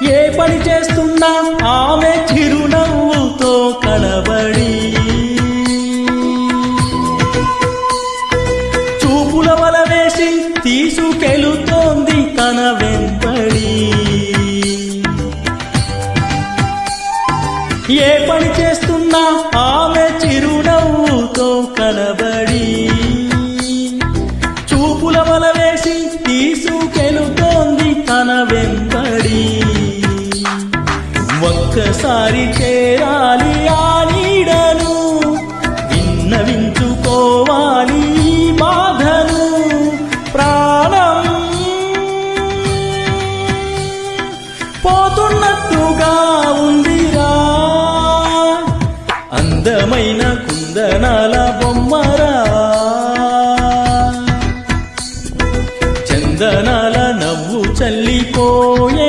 ఏ పని చేస్తున్నా ఆమె చిరునవ్వుతో కనబడి చూపుల వల వేసి తీసుకెళుతోంది తన వెంబడి. ఏ పని చేస్తున్నా ఆమె చిరునవ్వుతో కనబడి చూపుల వల వేసి తీసుకెళుతోంది తన వెంబడి. ఒక్కసారి చేరాలి ఆ నీడను, విన్నవించుకోవాలి ఈ బాధను. ప్రాణం పోతున్నట్టుగా ఉందిరా, అందమైన కుందనాల బొమ్మరా.